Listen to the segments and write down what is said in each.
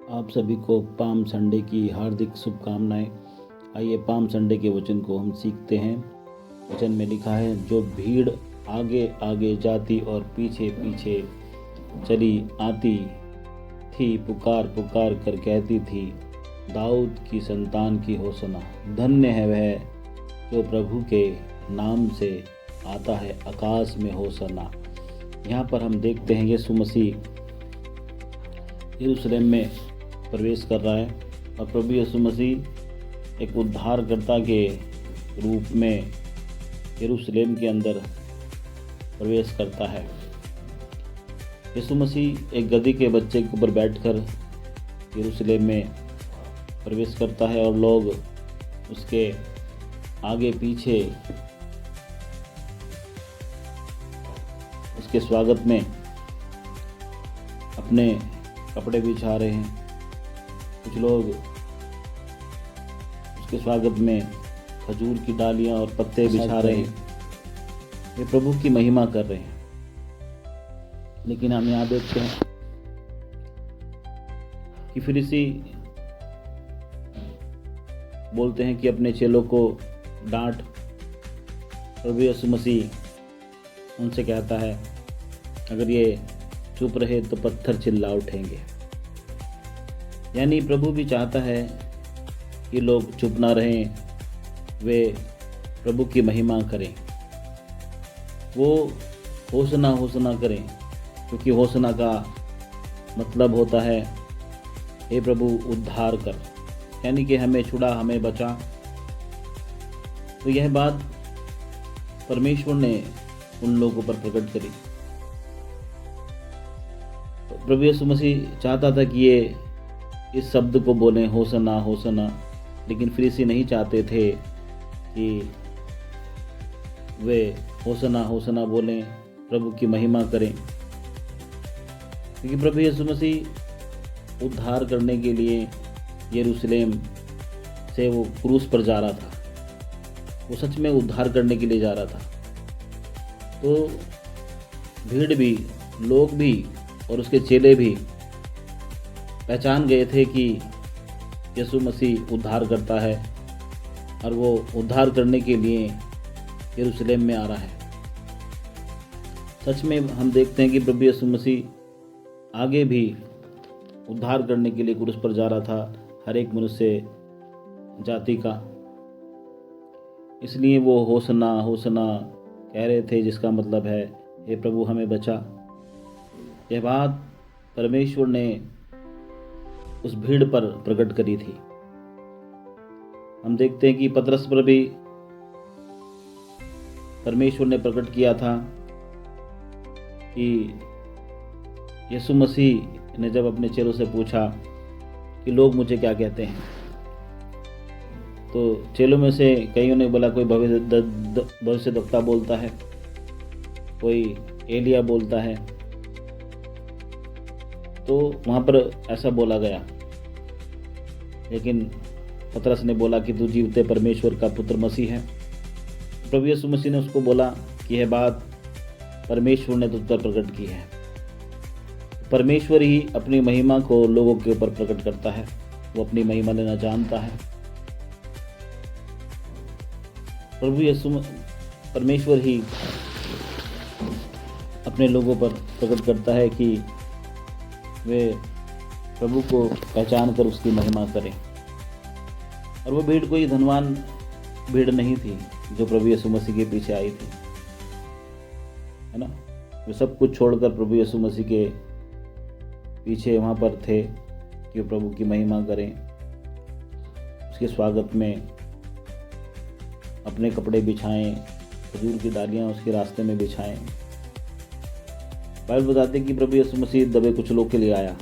आप सभी को पाम संडे की हार्दिक शुभकामनाएं। आइए पाम संडे के वचन को हम सीखते हैं। वचन में लिखा है, जो भीड़ आगे आगे जाती और पीछे पीछे चली आती थी, पुकार पुकार कर कहती थी, दाऊद की संतान की होसना। धन्य है वह जो प्रभु के नाम से आता है, आकाश में होसना। यहाँ पर हम देखते हैं यीशु मसीह यरूशलेम में प्रवेश कर रहा है और प्रभु यीशु मसीह एक उद्धारकर्ता के रूप में यरूशलेम के अंदर प्रवेश करता है। यीशु मसीह एक गधी के बच्चे के ऊपर बैठकर यरूशलेम में प्रवेश करता है और लोग उसके आगे पीछे उसके स्वागत में अपने कपड़े बिछा रहे हैं। कुछ लोग उसके स्वागत में खजूर की डालियां और पत्ते बिछा रहे हैं। वे प्रभु की महिमा कर रहे हैं। लेकिन हम यहाँ देखते हैं कि फरीसी बोलते हैं कि अपने चेलों को डांट। प्रभु यीशु मसीह उनसे कहता है, अगर ये चुप रहे तो पत्थर चिल्ला उठेंगे। यानी प्रभु भी चाहता है कि लोग चुप ना रहें, वे प्रभु की महिमा करें, वो होसना होसना करें, क्योंकि होसना का मतलब होता है, हे प्रभु उद्धार कर, यानी कि हमें छुड़ा, हमें बचा। तो यह बात परमेश्वर ने उन लोगों पर प्रकट करी। प्रभु यीशु मसीह चाहता था कि ये इस शब्द को बोलें, होसना होसना, लेकिन फरीसी नहीं चाहते थे कि वे होसना होसना बोलें, प्रभु की महिमा करें, क्योंकि प्रभु यीशु मसीह उद्धार करने के लिए यरूशलेम से वो क्रूस पर जा रहा था। वो सच में उद्धार करने के लिए जा रहा था। तो भीड़ भी, लोग भी और उसके चेले भी पहचान गए थे कि यीशु मसीह उद्धार करता है और वो उद्धार करने के लिए यरूशलेम में आ रहा है। सच में हम देखते हैं कि प्रभु यीशु मसीह आगे भी उद्धार करने के लिए क्रूस पर जा रहा था, हर एक मनुष्य जाति का। इसलिए वो होसना होसना कह रहे थे, जिसका मतलब है, हे प्रभु हमें बचा। यह बात परमेश्वर ने उस भीड़ पर प्रकट करी थी। हम देखते हैं कि पतरस पर भी परमेश्वर ने प्रकट किया था कि यीशु मसीह ने जब अपने चेलों से पूछा कि लोग मुझे क्या कहते हैं, तो चेलों में से कईयों ने बोला, कोई भविष्यद्वक्ता बोलता है, कोई एलिया बोलता है। तो वहाँ पर ऐसा बोला गया, लेकिन पतरस ने बोला कि तू जीवते परमेश्वर का पुत्र मसीह है। प्रभु यीशु मसीह ने उसको बोला कि यह बात परमेश्वर ने तुझ पर प्रकट की है। परमेश्वर ही अपनी महिमा को लोगों के ऊपर प्रकट करता है। वो अपनी महिमा लेना जानता है। परमेश्वर ही अपने लोगों पर प्रकट करता है कि वे प्रभु को पहचान कर उसकी महिमा करें। और वो भीड़ कोई धनवान भीड़ नहीं थी जो प्रभु यीशु मसीह के पीछे आई थी, है ना। वे सब कुछ छोड़कर प्रभु यीशु मसीह के पीछे वहाँ पर थे कि वो प्रभु की महिमा करें, उसके स्वागत में अपने कपड़े बिछाएं, खजूर की डालियाँ उसके रास्ते में बिछाएं। बाइबल बताते हैं कि प्रभु यीशु मसीह दबे कुचलों के लिए आया।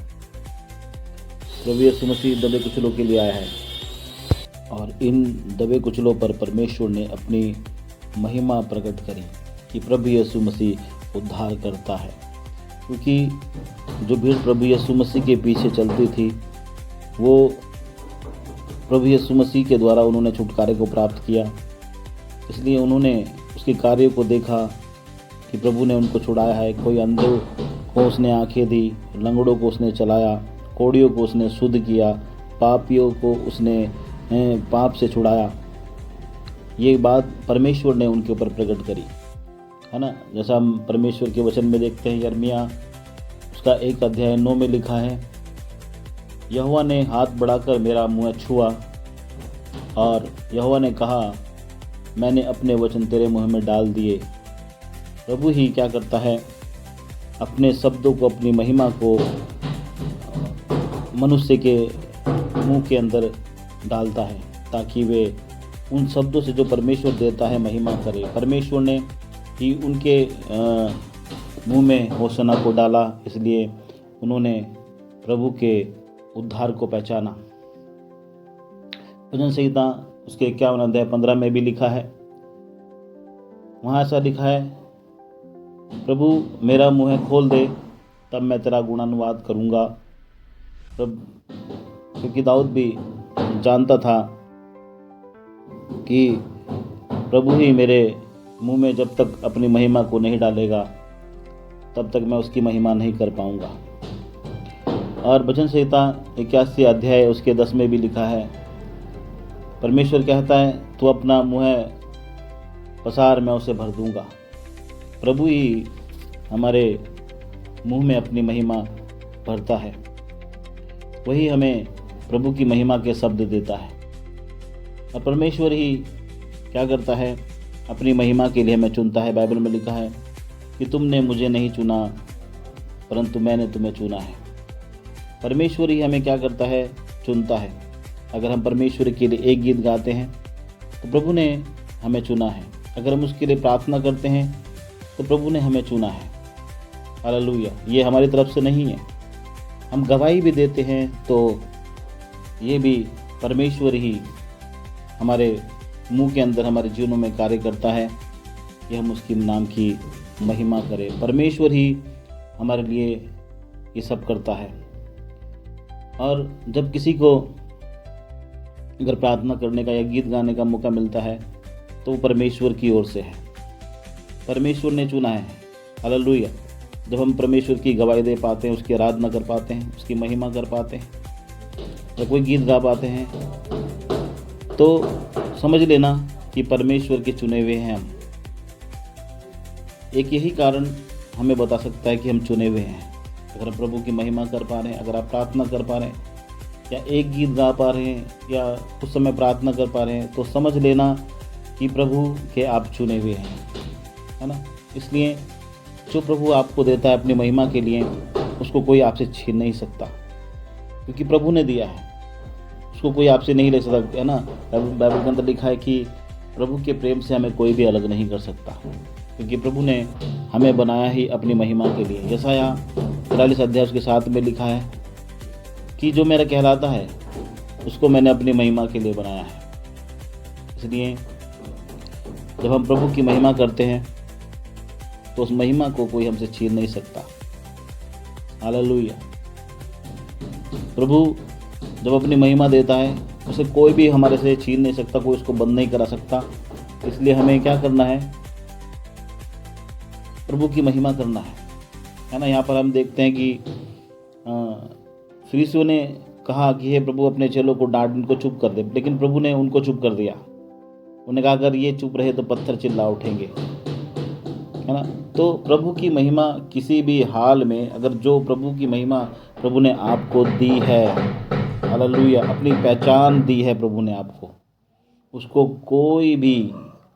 प्रभु यीशु मसीह दबे कुचलों के लिए आया है और इन दबे कुचलों पर परमेश्वर ने अपनी महिमा प्रकट करी कि प्रभु यीशु मसीह उद्धार करता है। क्योंकि जो भीड़ प्रभु यीशु मसीह के पीछे चलती थी, वो प्रभु यीशु मसीह के द्वारा उन्होंने छुटकारे को प्राप्त किया। इसलिए उन्होंने उसके कार्य को देखा कि प्रभु ने उनको छुड़ाया है। कोई अंधों को उसने आंखें दी, लंगड़ों को उसने चलाया, कोड़ियों को उसने शुद्ध किया, पापियों को उसने पाप से छुड़ाया। ये बात परमेश्वर ने उनके ऊपर प्रकट करी, है ना। जैसा हम परमेश्वर के वचन में देखते हैं, यिर्मयाह उसका 1 अध्याय 9 में लिखा है, यहोवा ने हाथ बढ़ाकर मेरा मुँह छुआ और यहोवा ने कहा, मैंने अपने वचन तेरे मुँह में डाल दिए। प्रभु ही क्या करता है, अपने शब्दों को, अपनी महिमा को मनुष्य के मुंह के अंदर डालता है, ताकि वे उन शब्दों से जो परमेश्वर देता है महिमा करे। परमेश्वर ने ही उनके मुंह में होशना को डाला, इसलिए उन्होंने प्रभु के उद्धार को पहचाना। भजन संहिता उसके 51 अध्याय 15 में भी लिखा है, वहाँ ऐसा लिखा है, प्रभु मेरा मुँह खोल दे, तब मैं तेरा गुणानुवाद करूँगा। क्योंकि दाऊद भी जानता था कि प्रभु ही मेरे मुंह में जब तक अपनी महिमा को नहीं डालेगा, तब तक मैं उसकी महिमा नहीं कर पाऊँगा। और भजन संहिता 81 अध्याय उसके 10 में भी लिखा है, परमेश्वर कहता है, तू अपना मुँह पसार, मैं उसे भर दूँगा। प्रभु ही हमारे मुंह में अपनी महिमा भरता है, वही हमें प्रभु की महिमा के शब्द देता है। और परमेश्वर ही क्या करता है, अपनी महिमा के लिए हमें चुनता है। बाइबल में लिखा है कि तुमने मुझे नहीं चुना, परंतु मैंने तुम्हें चुना है। परमेश्वर ही हमें क्या करता है, चुनता है। अगर हम परमेश्वर के लिए एक गीत गाते हैं तो प्रभु ने हमें चुना है। अगर हम उसके लिए प्रार्थना करते हैं तो प्रभु ने हमें चुना है। हालेलुया। ये हमारी तरफ से नहीं है। हम गवाही भी देते हैं तो ये भी परमेश्वर ही हमारे मुंह के अंदर, हमारे जीवनों में कार्य करता है कि हम उसके नाम की महिमा करें। परमेश्वर ही हमारे लिए ये सब करता है। और जब किसी को अगर प्रार्थना करने का या गीत गाने का मौका मिलता है तो वो परमेश्वर की ओर से है, परमेश्वर ने चुना है। हालेलुया। जब हम परमेश्वर की गवाही दे पाते हैं, उसकी आराधना कर पाते हैं, उसकी महिमा कर पाते हैं, या कोई गीत गा पाते हैं, तो समझ लेना कि परमेश्वर के चुने हुए हैं हम। एक यही कारण हमें बता सकता है कि हम चुने हुए हैं। अगर हम प्रभु की महिमा कर पा रहे हैं, अगर आप प्रार्थना कर पा रहे हैं, या एक गीत गा पा रहे हैं, या उस समय प्रार्थना कर पा रहे हैं, तो समझ लेना कि प्रभु के आप चुने हुए हैं, है ना। इसलिए जो प्रभु आपको देता है अपनी महिमा के लिए, उसको कोई आपसे छीन नहीं सकता, क्योंकि प्रभु ने दिया है, उसको कोई आपसे नहीं ले सकता, है ना। बाइबल के अंदर लिखा है कि प्रभु के प्रेम से हमें कोई भी अलग नहीं कर सकता, क्योंकि प्रभु ने हमें बनाया ही अपनी महिमा के लिए। यशायाह 43 अध्याय उसके 7 में लिखा है कि जो मेरा कहलाता है उसको मैंने अपनी महिमा के लिए बनाया है। इसलिए जब हम प्रभु की महिमा करते हैं तो उस महिमा को कोई हमसे छीन नहीं सकता। हालेलुया। प्रभु जब अपनी महिमा देता है, उसे कोई भी हमारे से छीन नहीं सकता, कोई उसको बंद नहीं करा सकता। इसलिए हमें क्या करना है, प्रभु की महिमा करना है ना। यहाँ पर हम देखते हैं कि फरीसियों ने कहा कि हे प्रभु अपने चेलों को डांट, इनको चुप कर दे, लेकिन प्रभु ने उनको चुप कर दिया। उन्होंने कहा अगर ये चुप रहे तो पत्थर चिल्ला उठेंगे, है ना। तो प्रभु की महिमा किसी भी हाल में, अगर जो प्रभु की महिमा प्रभु ने आपको दी है, हालेलुया, अपनी पहचान दी है प्रभु ने आपको, उसको कोई भी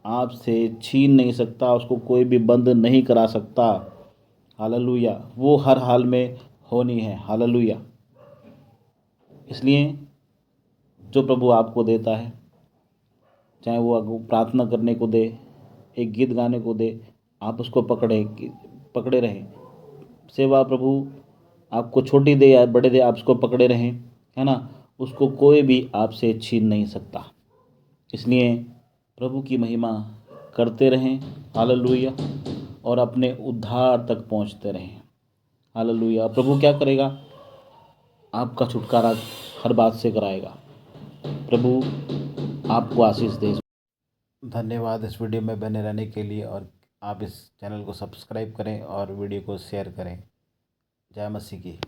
आपसे छीन नहीं सकता, उसको कोई भी बंद नहीं करा सकता। हालेलुया। वो हर हाल में होनी है। हालेलुया। इसलिए जो प्रभु आपको देता है, चाहे वो आपको प्रार्थना करने को दे, एक गीत गाने को दे, आप उसको पकड़े रहें। सेवा प्रभु आपको छोटी दे या बड़े दे, आप उसको पकड़े रहें, है ना। उसको कोई भी आपसे छीन नहीं सकता। इसलिए प्रभु की महिमा करते रहें। हालेलुया। और अपने उद्धार तक पहुंचते रहें। हालेलुया। प्रभु क्या करेगा, आपका छुटकारा हर बात से कराएगा। प्रभु आपको आशीष दे। धन्यवाद इस वीडियो में बने रहने के लिए, और आप इस चैनल को सब्सक्राइब करें और वीडियो को शेयर करें। जय मसीह की।